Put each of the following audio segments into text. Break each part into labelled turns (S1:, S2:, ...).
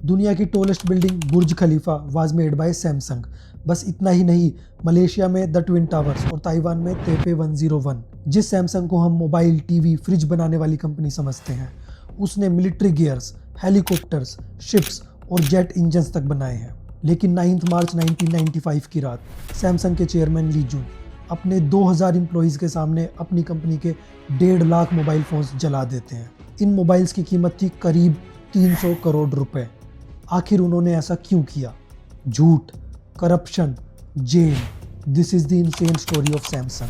S1: दुनिया की tallest building Burj Khalifa was made by Samsung. बस इतना ही नहीं, मलेशिया में द ट्विन टावर्स और ताइवान में तेपे 101। जिस सैमसंग को हम मोबाइल, टीवी, फ्रिज बनाने वाली कंपनी समझते हैं, उसने मिलिट्री गियर्स, हेलीकॉप्टर्स, शिप्स और जेट इंजन्स तक बनाए हैं। लेकिन 9 मार्च 1995 की रात सैमसंग के चेयरमैन ली जुन अपने 2000 एम्प्लॉइज़ के सामने अपनी कंपनी के 1.5 लाख मोबाइल फ़ोन्स जला देते हैं। इन मोबाइल्स की कीमत थी करीब 300 करोड़ रुपए। आखिर उन्होंने ऐसा क्यों किया? झूठ, करप्शन, जेल। This is the insane story of Samsung.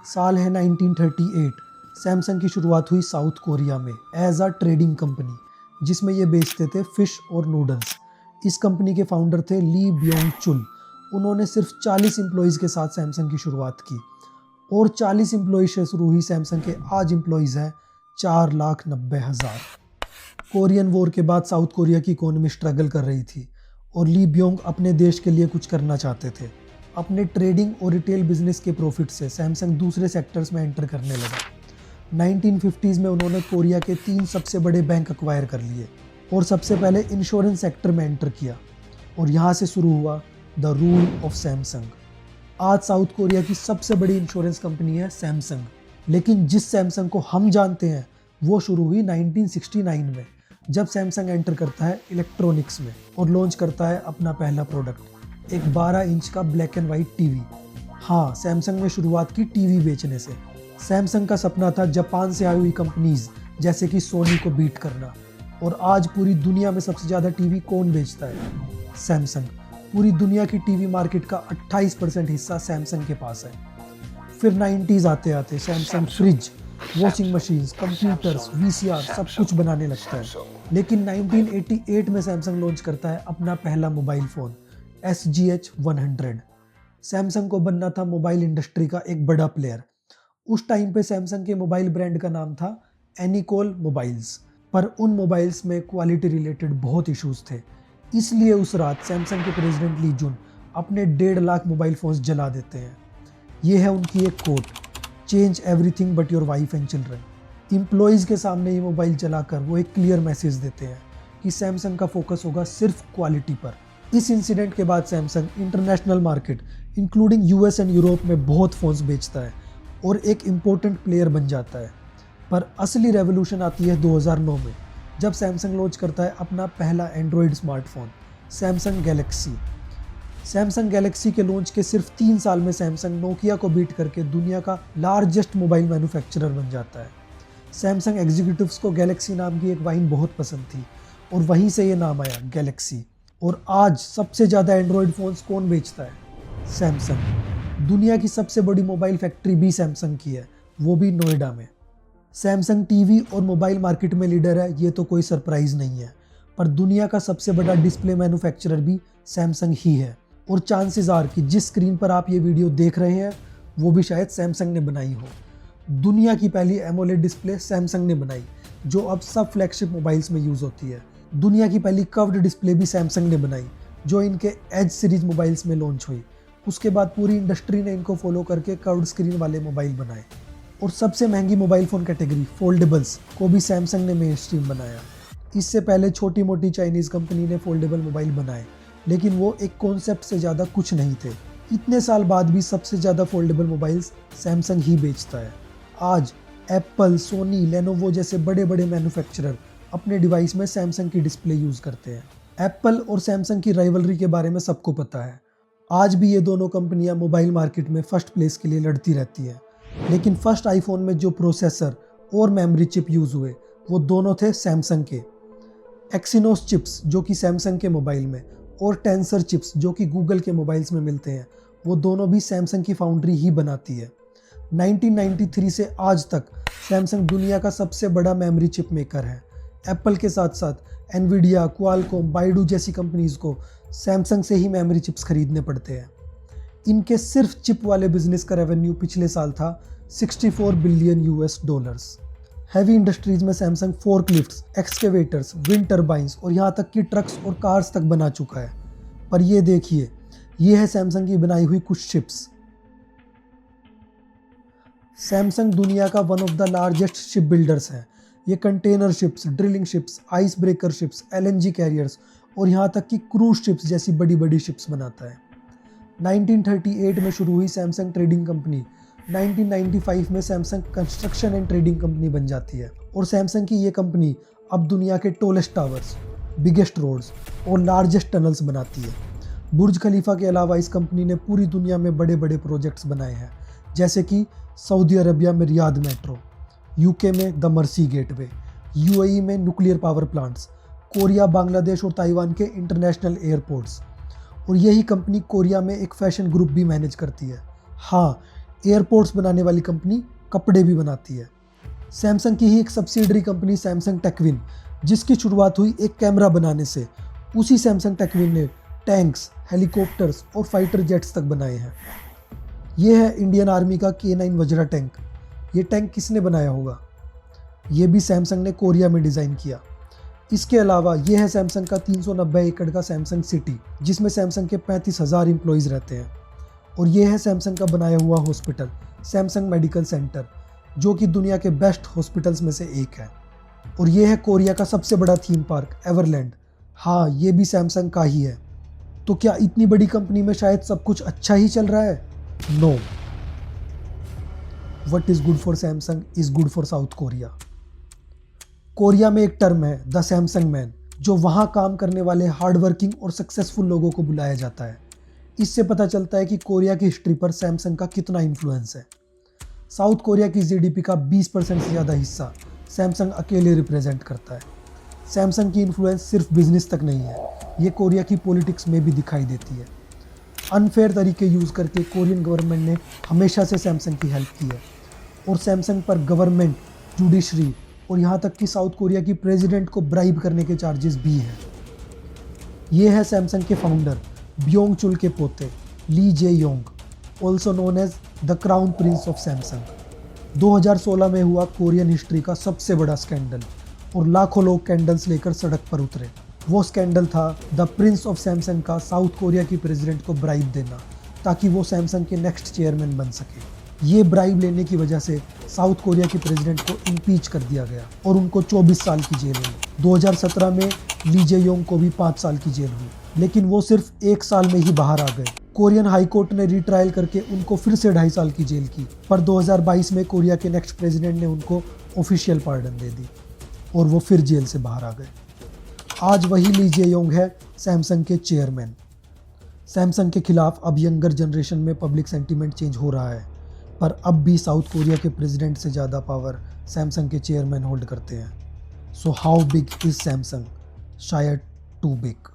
S1: साल है 1938। सैमसंग की शुरुआत हुई साउथ कोरिया में एज अ ट्रेडिंग कंपनी, जिसमें ये बेचते थे फिश और नूडल्स। इस कंपनी के फाउंडर थे ली ब्योंग चुल। उन्होंने सिर्फ 40 एम्प्लॉइज़ के साथ सैमसंग की शुरुआत की और 40 एम्प्लॉइज से शुरू हुई सैमसंग के आज एम्प्लॉइज़ हैं 4,90,000। कोरियन वॉर के बाद साउथ कोरिया की इकोनॉमी स्ट्रगल कर रही थी और ली ब्योंग अपने देश के लिए कुछ करना चाहते थे। अपने ट्रेडिंग और रिटेल बिजनेस के प्रॉफिट से सैमसंग दूसरे सेक्टर्स में एंटर करने लगा। 1950s में उन्होंने कोरिया के 3 सबसे बड़े बैंक अक्वायर कर लिए और सबसे पहले इंश्योरेंस सेक्टर में एंटर किया और यहाँ से शुरू हुआ द रूल ऑफ सैमसंग। आज साउथ कोरिया की सबसे बड़ी इंश्योरेंस कंपनी है सैमसंग। लेकिन जिस सैमसंग को हम जानते हैं वो शुरू हुई 1969 में, जब सैमसंग एंटर करता है इलेक्ट्रॉनिक्स में और लॉन्च करता है अपना पहला प्रोडक्ट, एक 12 इंच का ब्लैक एंड वाइट टीवी। हाँ, सैमसंग ने शुरुआत की टीवी बेचने से। सैमसंग का सपना था जापान से आई हुई कंपनीज जैसे कि सोनी को बीट करना। और आज पूरी दुनिया में सबसे ज़्यादा टीवी कौन बेचता है? सैमसंग। पूरी दुनिया की टीवी मार्केट का 28% हिस्सा सैमसंग के पास है। फिर 90s आते आते Samsung fridge, washing machines, computers, VCR सब कुछ बनाने लगता है। लेकिन 1988 में सैमसंग लॉन्च करता है अपना पहला मोबाइल फ़ोन SGH100। सैमसंग को बनना था मोबाइल इंडस्ट्री का एक बड़ा प्लेयर। उस टाइम पे सैमसंग के मोबाइल ब्रांड का नाम था एनिकोल मोबाइल्स, पर उन मोबाइल्स में क्वालिटी रिलेटेड बहुत इश्यूज थे। इसलिए उस रात सैमसंग के प्रेसिडेंट ली जुन अपने 1.5 लाख मोबाइल फ़ोन्स जला देते हैं। ये है उनकी एक quote, change everything but your wife and children. Employees के सामने ये मोबाइल जलाकर वो एक क्लियर मैसेज देते हैं कि सैमसंग का फोकस होगा सिर्फ क्वालिटी पर। इस इंसिडेंट के बाद Samsung international market including US and Europe में बहुत फ़ोन्स बेचता है और एक इम्पोर्टेंट प्लेयर बन जाता है। पर असली रेवोल्यूशन आती है 2009 में, जब सैमसंग लॉन्च करता है अपना पहला Android smartphone Samsung Galaxy. Samsung Galaxy के लॉन्च के सिर्फ 3 साल में सैमसंग नोकिया को बीट करके दुनिया का लार्जेस्ट मोबाइल मैन्युफैक्चरर बन जाता है। सैमसंग एग्जीक्यूटिव्स को गैलेक्सी नाम की एक वाइन बहुत पसंद थी और वहीं से ये नाम आया गैलेक्सी। और आज सबसे ज़्यादा एंड्रॉयड फ़ोन्स कौन बेचता है? सैमसंग। दुनिया की सबसे बड़ी मोबाइल फैक्ट्री भी सैमसंग की है, वो भी नोएडा में। सैमसंग टीवी और मोबाइल मार्केट में लीडर है, ये तो कोई सरप्राइज़ नहीं है। पर दुनिया का सबसे बड़ा डिस्प्ले मैन्युफैक्चरर भी सैमसंग ही है और चांसेस आर कि जिस स्क्रीन पर आप ये वीडियो देख रहे हैं वो भी शायद सैमसंग ने बनाई हो। दुनिया की पहली एमोलेड डिस्प्ले सैमसंग ने बनाई, जो अब सब फ्लैगशिप मोबाइल्स में यूज़ होती है। दुनिया की पहली कर्व्ड डिस्प्ले भी सैमसंग ने बनाई, जो इनके एज सीरीज मोबाइल्स में लॉन्च हुई। उसके बाद पूरी इंडस्ट्री ने इनको फॉलो करके कर्व्ड स्क्रीन वाले मोबाइल बनाए। और सबसे महंगी मोबाइल फ़ोन कैटेगरी फोल्डेबल्स को भी सैमसंग ने मेन स्ट्रीम बनाया। इससे पहले छोटी मोटी चाइनीज़ कंपनी ने फोल्डेबल मोबाइल बनाए, लेकिन वो एक कॉन्सेप्ट से ज़्यादा कुछ नहीं थे। इतने साल बाद भी सबसे ज़्यादा फोल्डेबल मोबाइल्स सैमसंग ही बेचता है। आज एप्पल, सोनी, लेनोवो जैसे बड़े बड़े मैन्युफैक्चरर अपने डिवाइस में सैमसंग की डिस्प्ले यूज़ करते हैं। एप्पल और सैमसंग की राइवलरी के बारे में सबको पता है। आज भी ये दोनों कंपनियां मोबाइल मार्केट में फर्स्ट प्लेस के लिए लड़ती रहती हैं। लेकिन फर्स्ट आईफोन में जो प्रोसेसर और मेमोरी चिप यूज़ हुए वो दोनों थे सैमसंग के। एक्सिनोस चिप्स जो कि सैमसंग के मोबाइल में और टेंसर चिप्स जो कि गूगल के मोबाइल्स में मिलते हैं, वो दोनों भी सैमसंग की फाउंड्री ही बनाती है। 1993 से आज तक सैमसंग दुनिया का सबसे बड़ा मेमोरी चिप मेकर है। एप्पल के साथ साथ एनवीडिया, क्वालकॉम, बाइडू जैसी कंपनीज़ को सैमसंग से ही मेमोरी चिप्स खरीदने पड़ते हैं। इनके सिर्फ चिप वाले बिजनेस का रेवेन्यू पिछले साल था 64 बिलियन $। हैवी इंडस्ट्रीज में सैमसंग फोर्कलिफ्ट्स, एक्सकेवेटर्स, विंड टर्बाइंस और यहाँ तक कि ट्रक्स और कार्स तक बना चुका है। पर ये देखिए, ये है सैमसंग की बनाई हुई कुछ शिप्स। सैमसंग दुनिया का one of the largest ship builders है। ये container ships, drilling ships, ice breaker ships, LNG carriers और यहाँ तक कि क्रूज शिप्स जैसी बड़ी बड़ी शिप्स बनाता है। 1938 में शुरू हुई सैमसंग ट्रेडिंग कंपनी 1995 में Samsung construction and trading company बन जाती है और सैमसंग की ये कंपनी अब दुनिया के टॉलेस्ट टावर्स, बिगेस्ट रोड्स और लार्जेस्ट टनल्स बनाती है। बुर्ज खलीफा के अलावा इस कंपनी ने पूरी दुनिया में बड़े बड़े प्रोजेक्ट्स बनाए हैं, जैसे कि सऊदी अरबिया में रियाद मेट्रो, यूके में द मर्सी गेटवे, UAE में nuclear power plants, Korea, Bangladesh और ताइवान के इंटरनेशनल एयरपोर्ट्स। और यही कंपनी कोरिया में एक फैशन ग्रुप भी मैनेज करती है। हाँ, एयरपोर्ट्स बनाने वाली कंपनी कपड़े भी बनाती है। सैमसंग की ही एक सब्सिडरी कंपनी सैमसंग टेक्विन, जिसकी शुरुआत हुई एक कैमरा बनाने से, उसी सैमसंग टेक्विन ने टैंक्स, हेलीकॉप्टर्स और फाइटर जेट्स तक बनाए हैं। ये है इंडियन आर्मी का K9 वज्रा टैंक। ये टैंक किसने बनाया होगा? ये भी सैमसंग ने कोरिया में डिज़ाइन किया। इसके अलावा ये है सैमसंग का 390 एकड़ का सैमसंग सिटी, जिसमें सैमसंग के 35,000 एम्प्लॉयज़ रहते हैं। और ये है सैमसंग का बनाया हुआ हॉस्पिटल, सैमसंग मेडिकल सेंटर, जो कि दुनिया के बेस्ट हॉस्पिटल्स में से एक है। और ये है कोरिया का सबसे बड़ा थीम पार्क, एवरलैंड। हाँ, ये भी सैमसंग का ही है। तो क्या इतनी बड़ी कंपनी में शायद सब कुछ अच्छा ही चल रहा है? No. What is good for Samsung is good for South Korea. Korea में एक टर्म है द सैमसंग मैन, जो वहाँ काम करने वाले हार्डवर्किंग और सक्सेसफुल लोगों को बुलाया जाता है। इससे पता चलता है कि कोरिया की हिस्ट्री पर सैमसंग का कितना इन्फ्लुएंस है। साउथ कोरिया की GDP का 20% से ज़्यादा हिस्सा सैमसंग अकेले रिप्रेजेंट करता है। सैमसंग की इन्फ्लुएंस सिर्फ बिजनेस तक नहीं है, ये कोरिया की पॉलिटिक्स में भी दिखाई देती है। अनफेयर तरीके यूज़ करके कोरियन गवर्नमेंट ने हमेशा से सैमसंग की हेल्प की है और सैमसंग पर गवर्नमेंट, जुडिशरी और यहाँ तक कि साउथ कोरिया की प्रेसिडेंट को ब्राइब करने के चार्जेस भी हैं। ये है सैमसंग के फाउंडर ब्योंग चुल के पोते Lee Jae Yong, also known as the crown prince of Samsung. 2016 में हुआ कोरियन हिस्ट्री का सबसे बड़ा स्कैंडल और लाखों लोग कैंडल्स लेकर सड़क पर उतरे। वो स्कैंडल था द प्रिंस ऑफ सैमसंग का साउथ कोरिया की प्रेसिडेंट को ब्राइब देना, ताकि वो सैमसंग के नेक्स्ट चेयरमैन बन सके। ये ब्राइब लेने की वजह से साउथ कोरिया की प्रेसिडेंट को इम्पीच कर दिया गया और उनको 24 साल की जेल हुई। 2017 में ली जे योंग को भी 5 साल की जेल हुई, लेकिन वो सिर्फ 1 साल में ही बाहर आ गए। कोरियन हाई कोर्ट ने रीट्रायल करके उनको फिर से 2.5 साल की जेल की, पर 2022 में कोरिया के नेक्स्ट प्रेसिडेंट ने उनको ऑफिशियल पार्डन दे दी और वो फिर जेल से बाहर आ गए। आज वही ली जे योंग है सैमसंग के चेयरमैन। सैमसंग के खिलाफ अब यंगर जनरेशन में पब्लिक सेंटीमेंट चेंज हो रहा है, पर अब भी साउथ कोरिया के प्रेसिडेंट से ज़्यादा पावर सैमसंग के चेयरमैन होल्ड करते हैं। So how big is Samsung? शायद टू बिग।